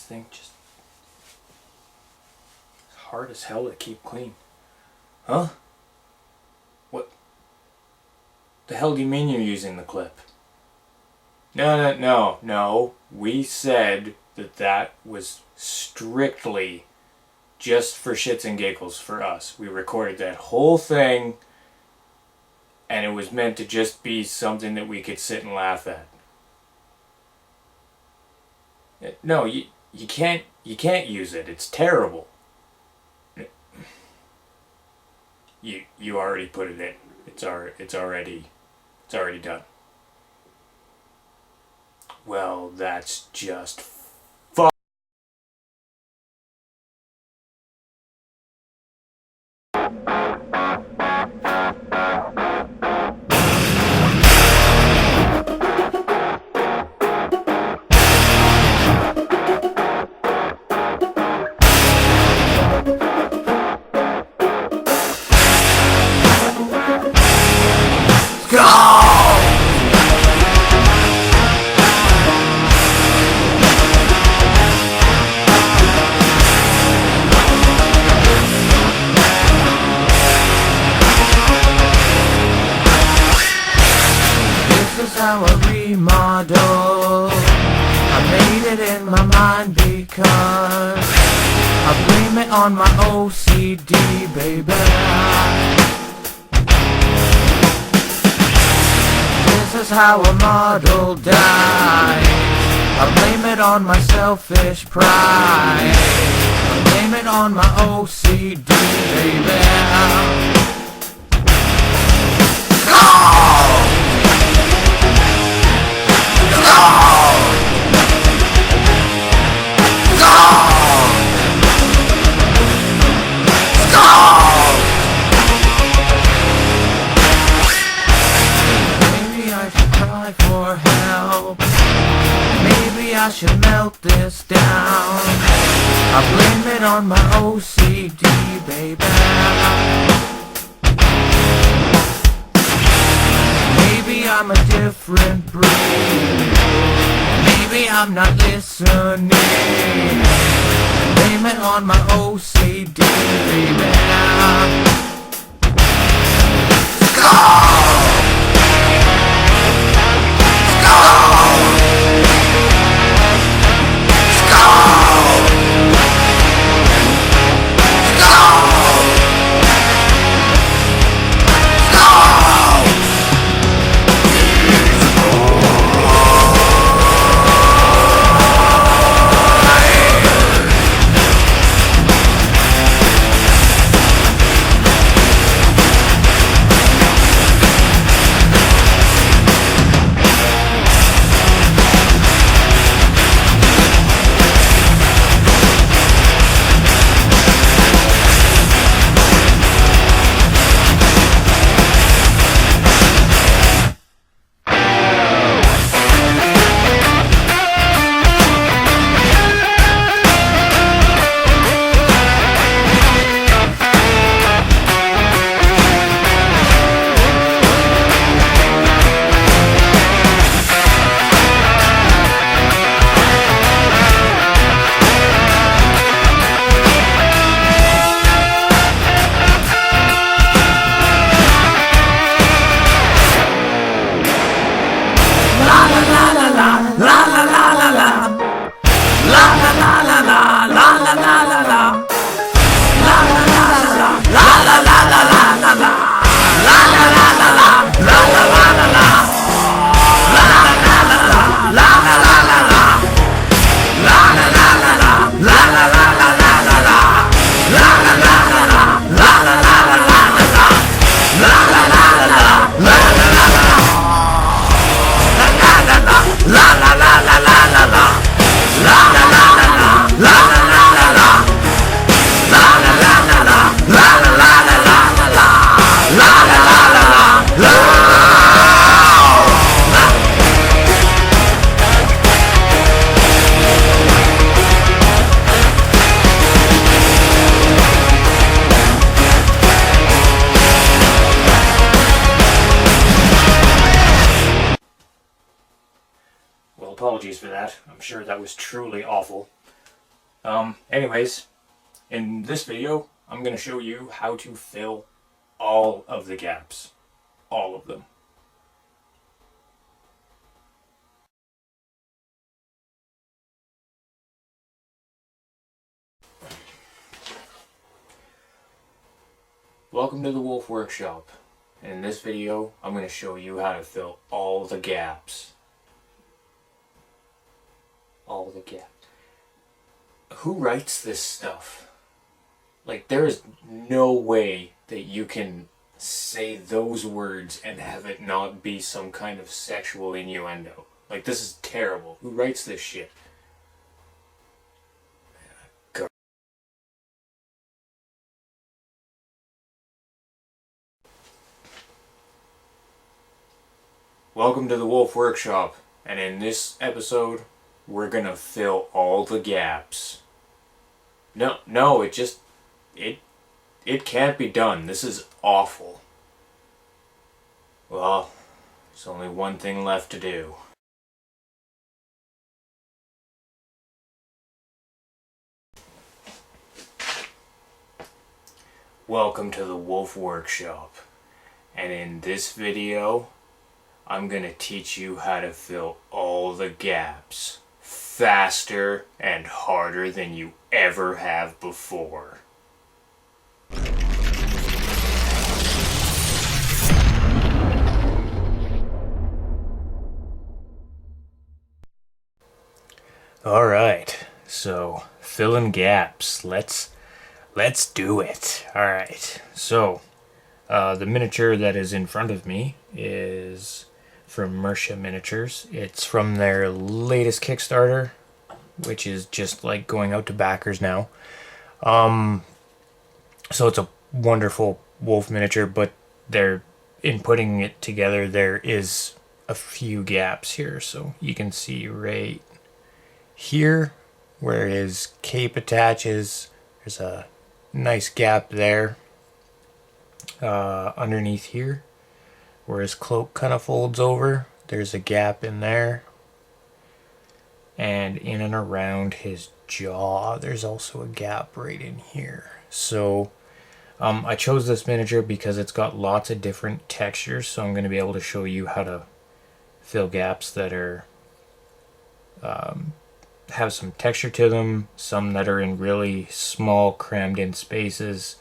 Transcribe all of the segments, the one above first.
thing just... It's hard as hell to keep clean. Huh? What the hell do you mean you're using the clip? No. We said that was strictly just for shits and giggles for us. We recorded that whole thing, and it was meant to just be something that we could sit and laugh at. No, you can't use it. It's terrible. You already put it in. It's already done. Well, that's just fuck. How I remodel. I made it in my mind because I blame it on my OCD, baby. This is how a model dies. I blame it on my selfish pride. I blame it on my OCD, baby. For help, maybe I should melt this down. I blame it on my OCD, baby. Maybe I'm a different breed. Maybe I'm not listening. Blame it on my OCD, baby. Apologies for that. I'm sure that was truly awful. Anyways, in this video, I'm going to show you how to fill all of the gaps. All of them. Welcome to the Wolf Workshop. And in this video, I'm going to show you how to fill all the gaps. All the gaps. Who writes this stuff? Like, there is no way that you can say those words and have it not be some kind of sexual innuendo. Like, this is terrible. Who writes this shit? Welcome to the Wolf Workshop, and in this episode, we're gonna fill all the gaps. No, it can't be done. This is awful. Well, there's only one thing left to do. Welcome to the Wolf Workshop, and in this video, I'm gonna teach you how to fill all the gaps faster and harder than you ever have before. Alright, so filling gaps. Let's do it. Alright, so the miniature that is in front of me is from Mersha Miniatures. It's from their latest Kickstarter, which is just like going out to backers now. So it's a wonderful wolf miniature, but in putting it together, there is a few gaps here. So you can see right here where his cape attaches, there's a nice gap there. Underneath here, where his cloak kind of folds over, there's a gap in there. And in and around his jaw, there's also a gap right in here. So I chose this miniature because it's got lots of different textures, so I'm going to be able to show you how to fill gaps that are have some texture to them, some that are in really small crammed in spaces,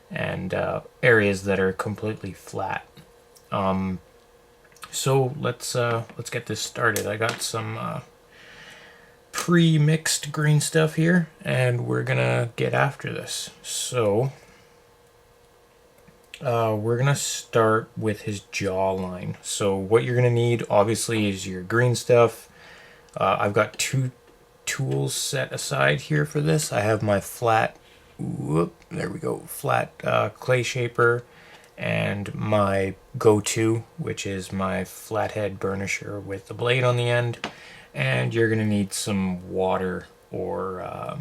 and areas that are completely flat. So let's get this started. I got some pre-mixed green stuff here, and we're gonna get after this. So we're gonna start with his jawline. So what you're gonna need, obviously, is your green stuff. I've got two tools set aside here for this. I have my flat clay shaper, and my go-to, which is my flathead burnisher with the blade on the end. And you're gonna need some water or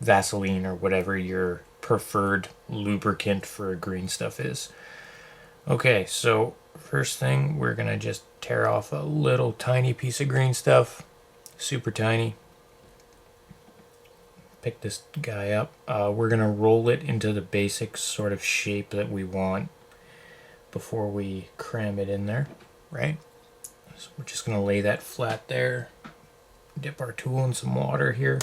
Vaseline or whatever your preferred lubricant for green stuff is. Okay, so first thing, we're gonna just tear off a little tiny piece of green stuff, super tiny. Pick this guy up. We're gonna roll it into the basic sort of shape that we want before we cram it in there, right? So we're just gonna lay that flat there, dip our tool in some water here,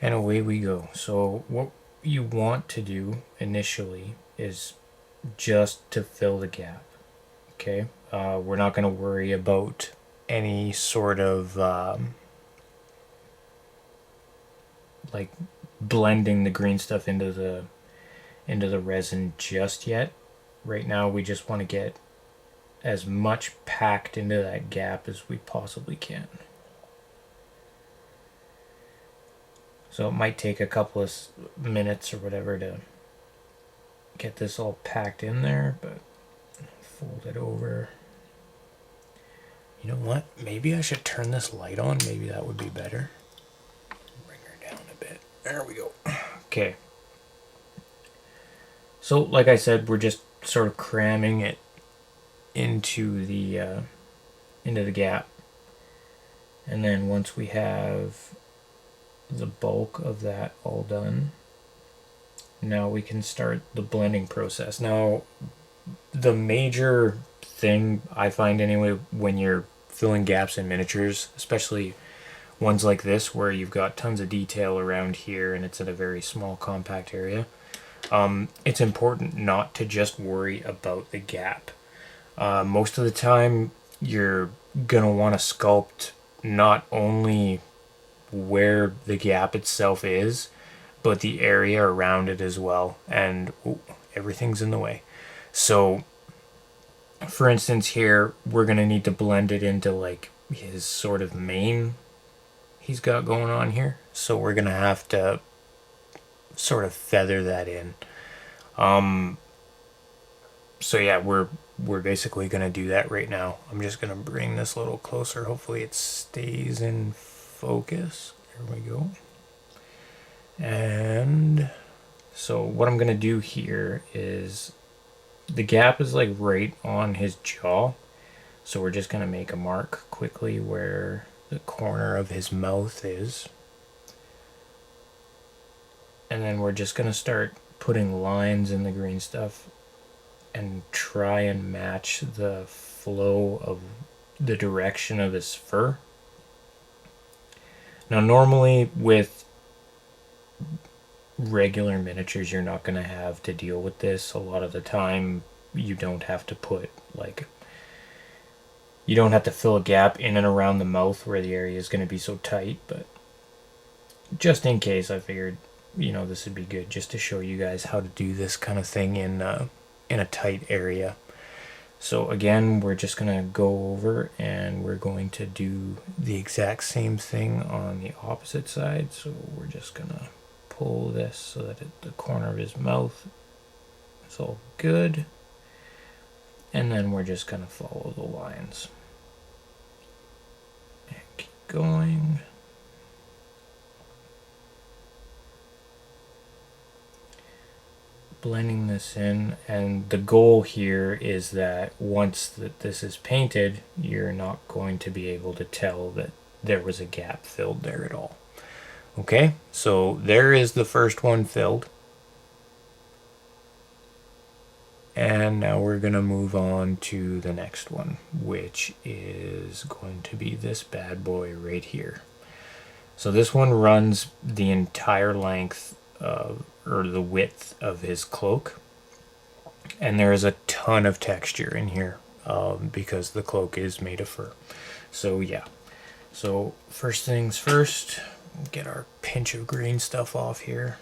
and away we go. So what you want to do initially is just to fill the gap, okay? We're not gonna worry about any sort of like blending the green stuff into the resin just yet. Right now we just want to get as much packed into that gap as we possibly can. So it might take a couple of minutes or whatever to get this all packed in there, but fold it over. You know what? Maybe I should turn this light on. Maybe that would be better. Bring her down a bit. There we go. Okay. So, like I said, we're just sort of cramming it into the gap. And then once we have the bulk of that all done, now we can start the blending process. Now, the major thing I find anyway when you're filling gaps in miniatures, especially ones like this where you've got tons of detail around here and it's in a very small compact area, it's important not to just worry about the gap. Most of the time you're gonna want to sculpt not only where the gap itself is, but the area around it as well. And everything's in the way. So for instance here, we're going to need to blend it into like his sort of mane he's got going on here. So we're going to have to sort of feather that in. So yeah, we're basically going to do that right now. I'm just going to bring this a little closer. Hopefully it stays in focus. There we go. And so what I'm going to do here is the gap is like right on his jaw. So we're just going to make a mark quickly where the corner of his mouth is. And then we're just going to start putting lines in the green stuff and try and match the flow of the direction of his fur. Now normally with regular miniatures you're not going to have to deal with this. A lot of the time you don't have to put like, you don't have to fill a gap in and around the mouth where the area is going to be so tight, but just in case I figured, you know, this would be good just to show you guys how to do this kind of thing in a tight area. So again, we're just going to go over and we're going to do the exact same thing on the opposite side. So we're just going to pull this so that the corner of his mouth is all good. And then we're just going to follow the lines. And keep going. Blending this in, and the goal here is that once this is painted, you're not going to be able to tell that there was a gap filled there at all. Okay, so there is the first one filled. And now we're going to move on to the next one, which is going to be this bad boy right here. So this one runs the entire length of, or the width of his cloak. And there is a ton of texture in here because the cloak is made of fur. So yeah. So first things first, get our pinch of green stuff off here.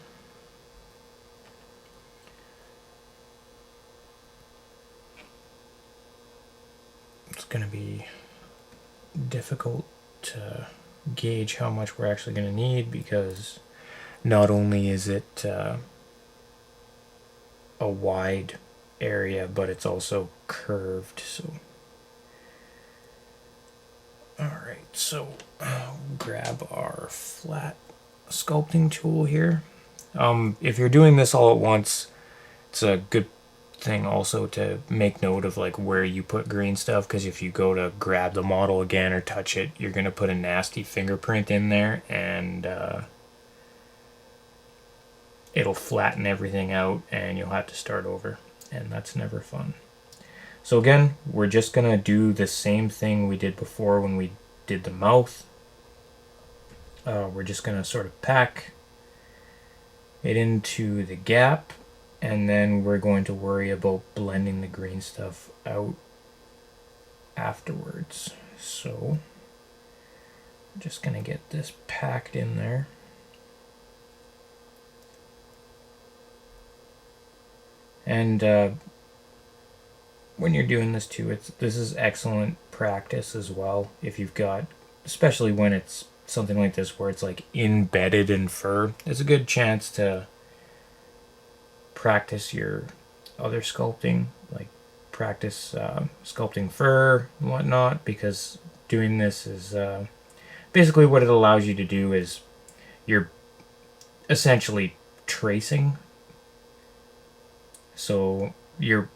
It's going to be difficult to gauge how much we're actually going to need because not only is it a wide area, but it's also curved. So, alright, so I'll grab our flat sculpting tool here. If you're doing this all at once, it's a good thing also to make note of like where you put green stuff, because if you go to grab the model again or touch it, you're going to put a nasty fingerprint in there and it'll flatten everything out and you'll have to start over, and that's never fun. So again, we're just going to do the same thing we did before when we did the mouth. We're just going to sort of pack it into the gap, and then we're going to worry about blending the green stuff out afterwards. So I'm just going to get this packed in there. And when you're doing this too, this is excellent practice as well. If you've got, especially when it's something like this where it's like embedded in fur, it's a good chance to practice your other sculpting, like practice sculpting fur and whatnot, because doing this is basically what it allows you to do is you're essentially tracing. So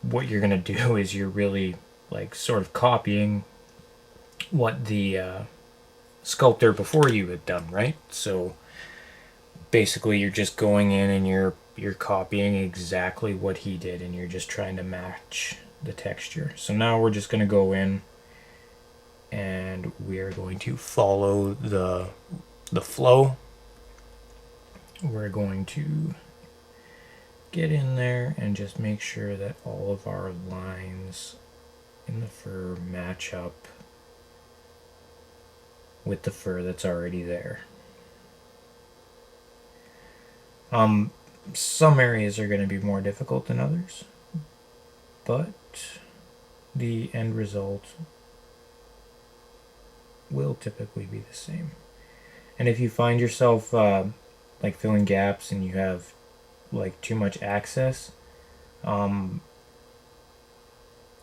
what you're gonna do is you're really like sort of copying what the sculptor before you had done, right? So basically you're just going in and you're copying exactly what he did, and you're just trying to match the texture. So now we're just going to go in and we are going to follow the flow. We're going to get in there and just make sure that all of our lines in the fur match up with the fur that's already there. Some areas are going to be more difficult than others, but the end result will typically be the same. And if you find yourself like filling gaps and you have like too much access,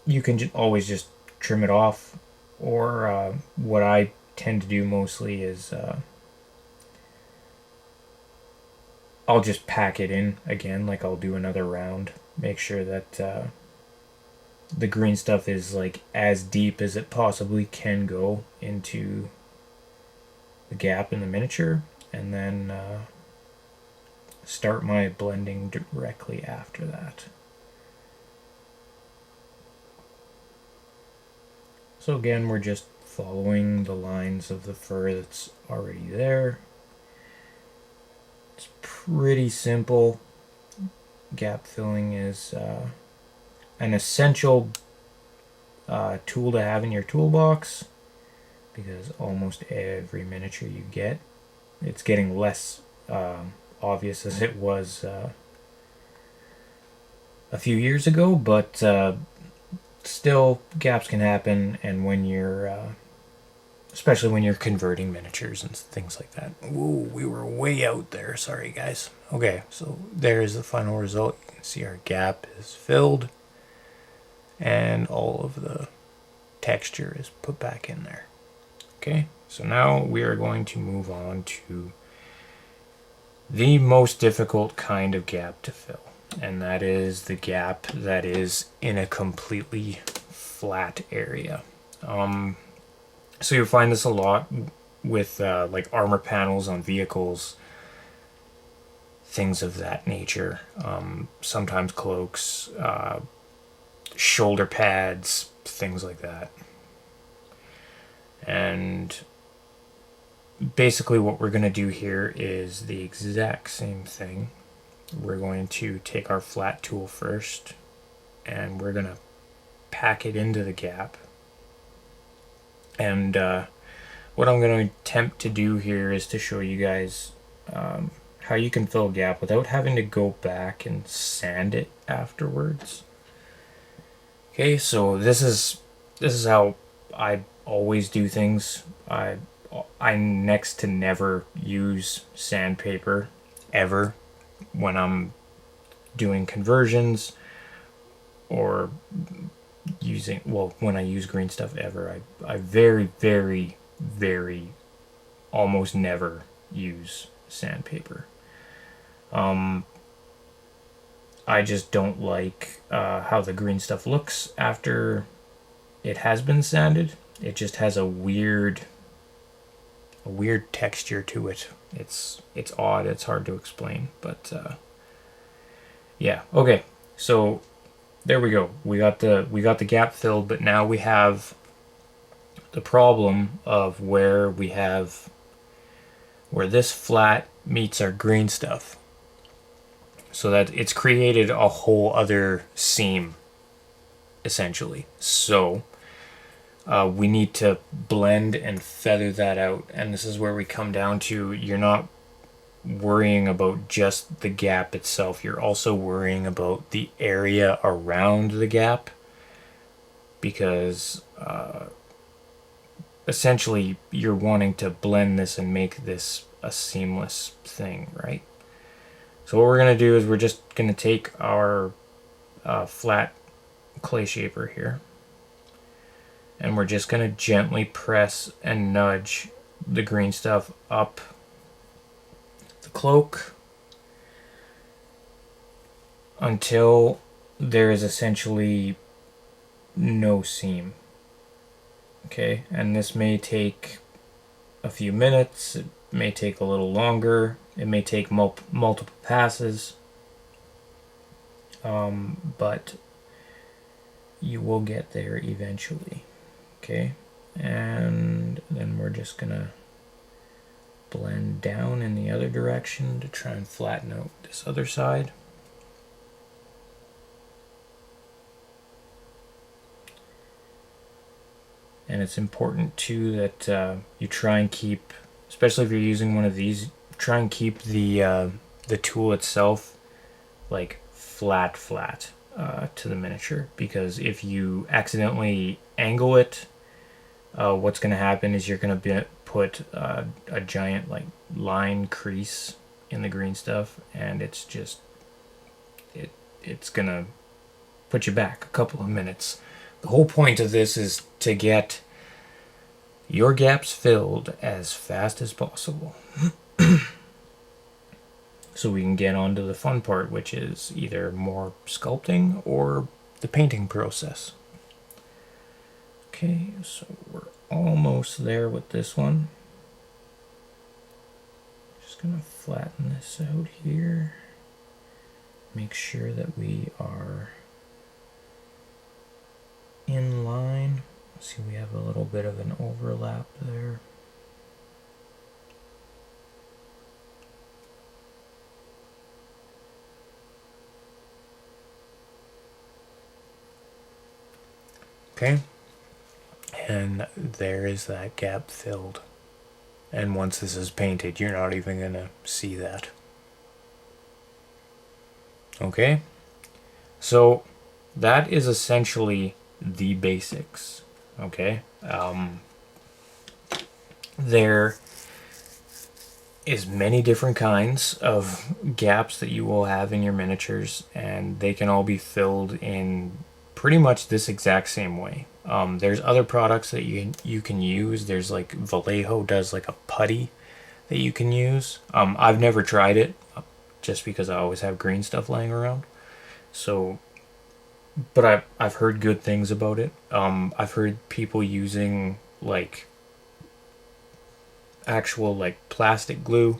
you can always just trim it off, or what I tend to do mostly is I'll just pack it in again. Like I'll do another round, make sure that the green stuff is like as deep as it possibly can go into the gap in the miniature, and then start my blending directly after that. So again, we're just following the lines of the fur that's already there. It's pretty simple. Gap filling is an essential tool to have in your toolbox, because almost every miniature you get, it's getting less obvious as it was a few years ago, but still gaps can happen, and when you're especially when you're converting miniatures and things like that. Ooh, we were way out there, sorry guys. Okay, so there's the final result. You can see our gap is filled and all of the texture is put back in there. Okay, so now we are going to move on to the most difficult kind of gap to fill, and that is the gap that is in a completely flat area. So you'll find this a lot with like armor panels on vehicles, things of that nature. Sometimes cloaks, shoulder pads, things like that. And basically what we're going to do here is the exact same thing. We're going to take our flat tool first, and we're going to pack it into the gap. And what I'm going to attempt to do here is to show you guys how you can fill a gap without having to go back and sand it afterwards. Okay, so this is how I always do things. I next to never use sandpaper ever when I'm doing conversions, or using, well, when I use green stuff ever. I very, very, very almost never use sandpaper. I just don't like how the green stuff looks after it has been sanded. It just has a weird texture to it. It's odd. It's hard to explain, but yeah. Okay, so there we go. We got the gap filled, but now we have the problem of where this flat meets our green stuff, so that it's created a whole other seam essentially. So we need to blend and feather that out, and this is where we come down to, you're not worrying about just the gap itself, you're also worrying about the area around the gap, because essentially you're wanting to blend this and make this a seamless thing, right? So what we're going to do is we're just going to take our flat clay shaper here, and we're just going to gently press and nudge the green stuff up the cloak until there is essentially no seam. Okay, and this may take a few minutes. It may take a little longer. It may take multiple passes. But you will get there eventually. Okay? And then we're just gonna blend down in the other direction to try and flatten out this other side. And it's important too that you try and keep, especially if you're using one of these, try and keep the tool itself like flat to the miniature, because if you accidentally angle it, what's going to happen is you're going to put a giant like line crease in the green stuff, and it's going to put you back a couple of minutes. The whole point of this is to get your gaps filled as fast as possible. So we can get on to the fun part, which is either more sculpting or the painting process. Okay, so we're almost there with this one. Just gonna flatten this out here. Make sure that we are in line. See, we have a little bit of an overlap there. Okay, and there is that gap filled. And once this is painted, you're not even gonna see that. Okay, so that is essentially the basics. Okay, there is many different kinds of gaps that you will have in your miniatures, and they can all be filled in pretty much this exact same way. There's other products that you can use. There's like Vallejo does like a putty that you can use. I've never tried it just because I always have green stuff laying around. So, but I've heard good things about it. I've heard people using like actual like plastic glue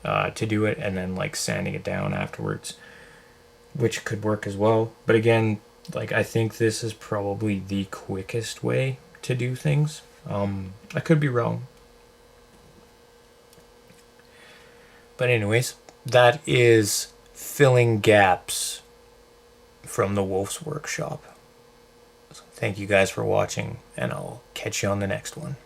to do it, and then like sanding it down afterwards, which could work as well. But again, like I think this is probably the quickest way to do things. I could be wrong. But anyways, that is filling gaps from the Wolf's Workshop. So thank you guys for watching, and I'll catch you on the next one.